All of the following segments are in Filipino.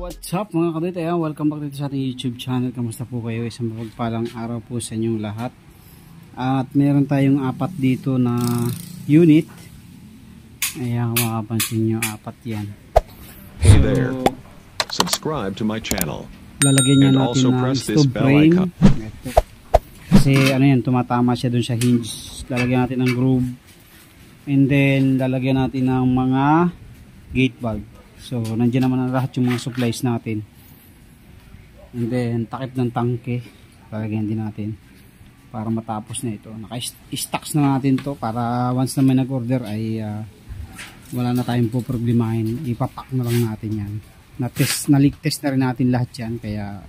What's up mga kadit? Welcome back dito sa ating YouTube channel. Kamusta po kayo? Isang mapagpalang araw po sa inyong lahat. At meron tayong apat dito na unit. Ayan, kung makapansin nyo, apat yan. Hey there. Subscribe to my channel. Lalagyan niya natin ng stove frame. Kasi ano yan, tumatama siya dun sa hinge. Lalagyan natin ng groove. And then lalagyan natin ng mga gate valve. So, nandiyan naman ang lahat yung mga supplies natin. And then, takip ng tangke. Lalagyan din natin. Para matapos na ito. Naka-stocks na natin to para once na may nag-order ay wala na tayong po problemahin. Ipapack na lang natin yan. Na-leak test na rin natin lahat yan. Kaya,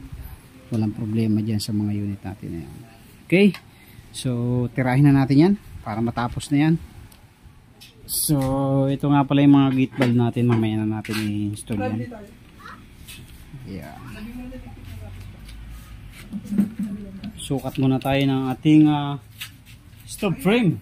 walang problema dyan sa mga unit natin na yan. Okay? So, tirahin na natin yan para matapos na yan. So, ito nga pala yung mga gate valve natin. Mamaya na natin i-install yan. Yeah. Sukat muna tayo ng ating stove frame.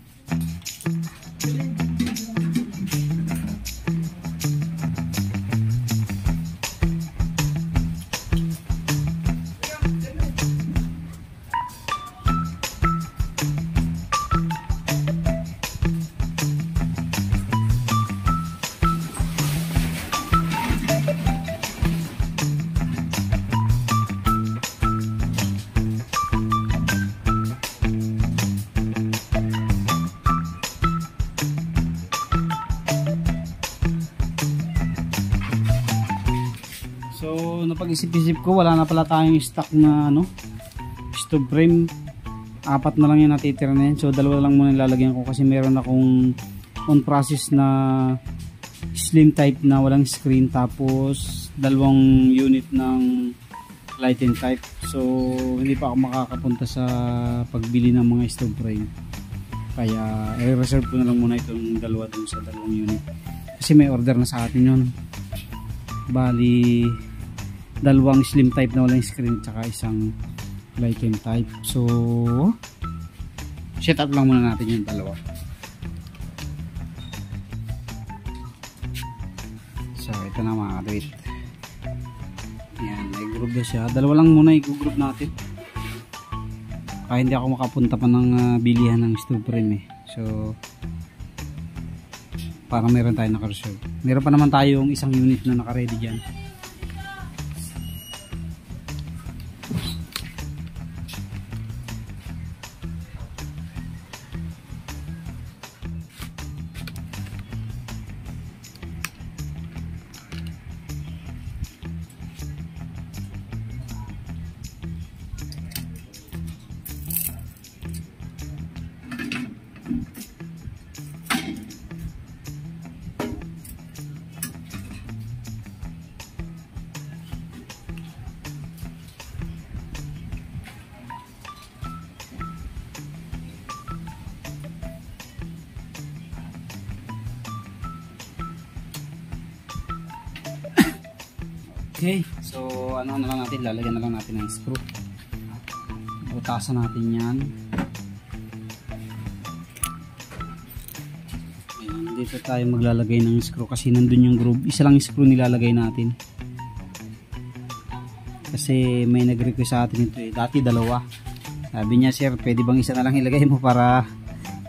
So, napag-isip-isip ko, wala na pala tayong stock na stove frame. Apat na lang yung natitira na yan. So, dalawa lang muna ilalagyan ko kasi meron akong on process na slim type na walang screen. Tapos, dalawang unit ng lighting type. So, hindi pa ako makakapunta sa pagbili ng mga stove frame. Kaya, i-reserve ko na lang muna itong dalawa dun sa dalawang unit. Kasi may order na sa atin yun. Bali, dalawang slim type na walang screen tsaka isang lighting type. So, set up lang muna natin yung dalawa. So, ito na mga kadwit. Yan, i-group na siya. Dalawa lang muna i-group natin. Kaya hindi ako makapunta pa ng bilihan ng stove frame eh. So, para meron tayo naka-reserve. Meron pa naman tayong isang unit na naka-ready dyan. Okay, so ano na lang natin, lalagyan na lang natin ng screw. Butasan natin yan. Ayan, dito tayo maglalagay ng screw kasi nandun yung groove. Isa lang yung screw nilalagay natin. Kasi may nag-request sa atin ito eh. Dati dalawa. Sabi niya, sir, pwede bang isa na lang ilagay mo para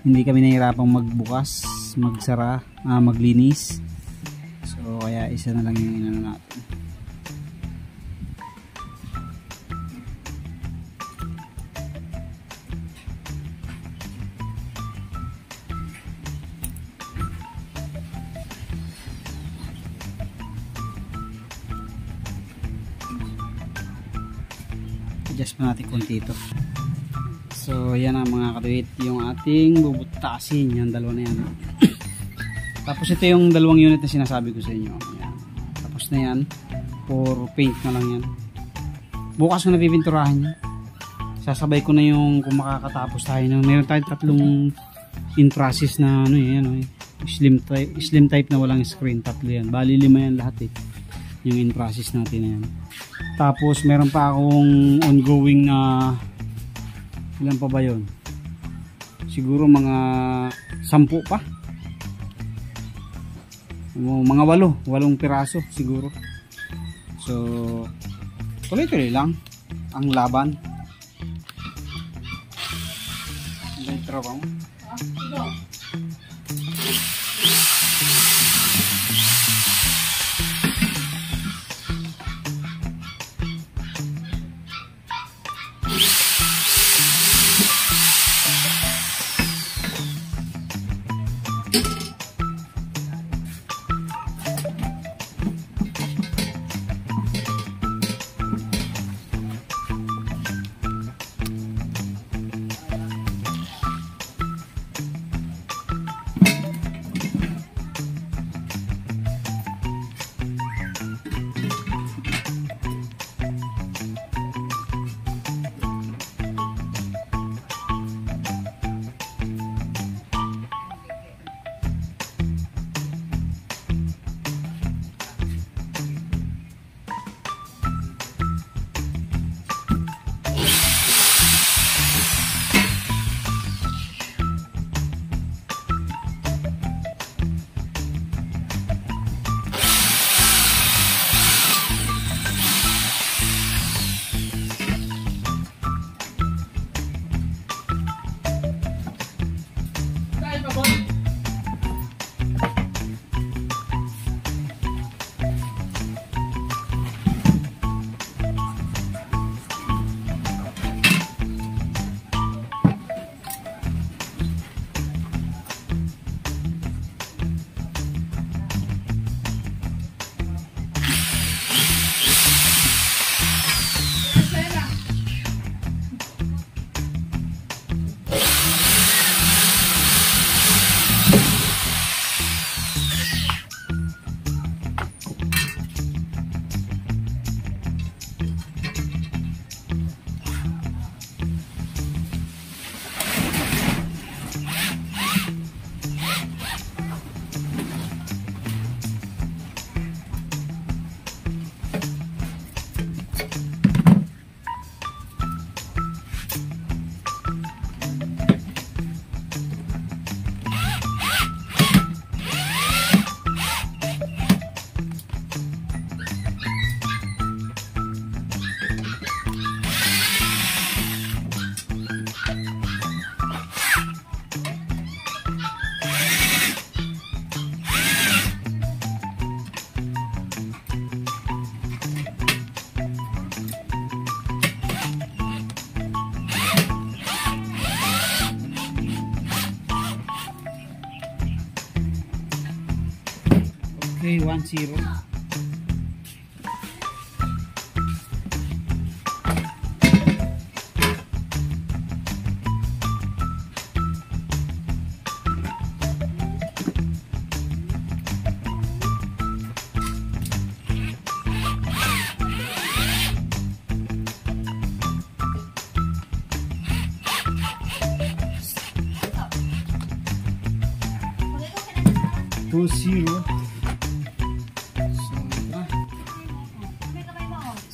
hindi kami nahihirapang magbukas, magsara, maglinis. So kaya isa na lang yung inano natin. Adjust pa natin konti ito. So yan ang mga kadwit, yung ating bubutasin, yung dalawa na yan. Tapos ito yung dalawang unit na sinasabi ko sa inyo. Ayan. Tapos na yan, for paint na lang yan. Bukas ko na pipinturahan yan. Sasabay ko na yung kung makakatapos tayo ng, meron tayong tatlong in process na slim type na walang screen. Tatlo yan, bali 5 yan lahat eh, yung in process natin na yan. Tapos meron pa akong ongoing na ilan pa ba yun? Siguro mga 10 pa. Mga 8 piraso siguro. So tuloy-tuloy lang ang laban. May tropa mo? Okay, 1-0.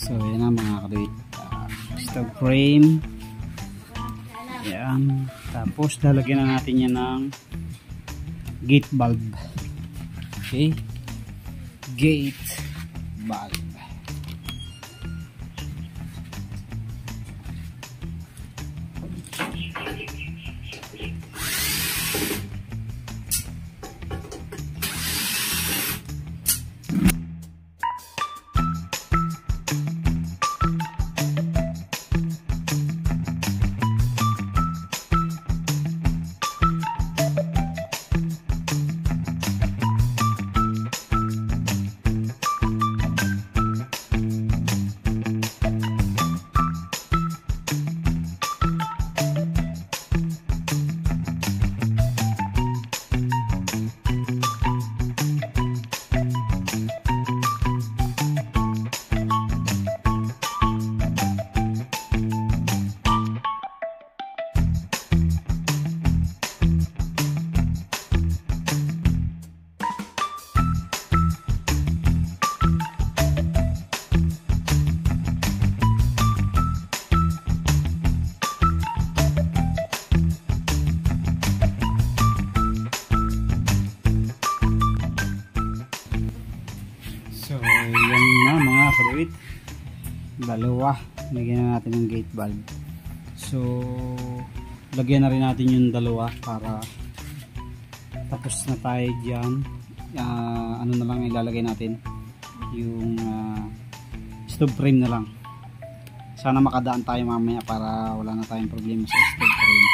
So yan ang mga kaduit, stove frame yan, tapos lalagyan na natin yan ng gate bulb. Okay, gate bulb. kaduit. Dalawa. Lagyan na natin ng gate valve. So lagyan na rin natin yung dalawa para tapos na tayo dyan. Ano na lang ilalagay natin, yung stove frame na lang. Sana makadaan tayo mamaya para wala na tayong problema sa stove frame.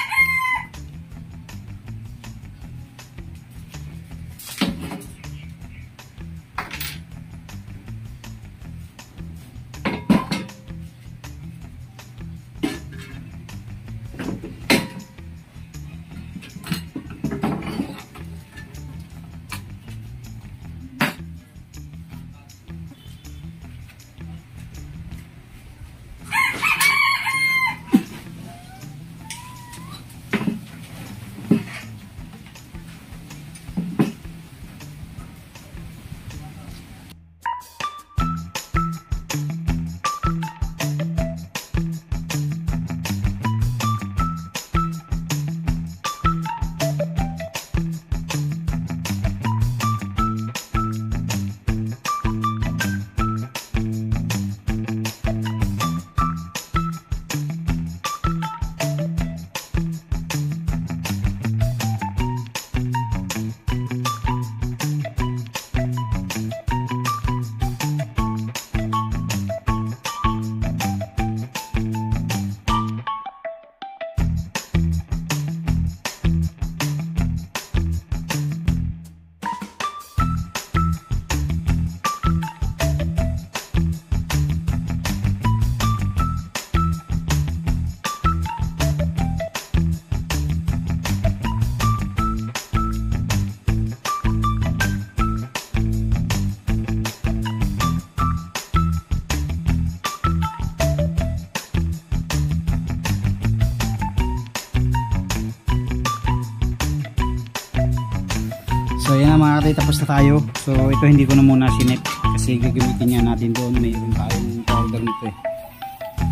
So yan na mga katay, tapos na tayo. So ito hindi ko na muna sinet kasi gagamitin nga natin doon, mayroon tayong powder nito eh.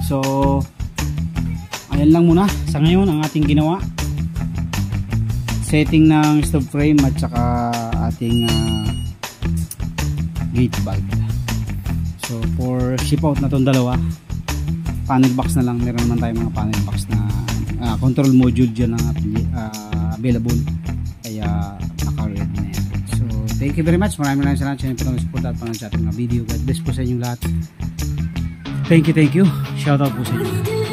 So ayan lang muna sa ngayon ang ating ginawa, setting ng stove frame at saka ating gate valve. So for ship out na itong dalawa, panel box na lang, meron naman tayong mga panel box na control module dyan na available, kaya naka-red na yan. So thank you very much, maraming salamat sa inyo po ng support at pang-chat ng video. God bless po sa inyong lahat. Thank you, shout out po sa inyo.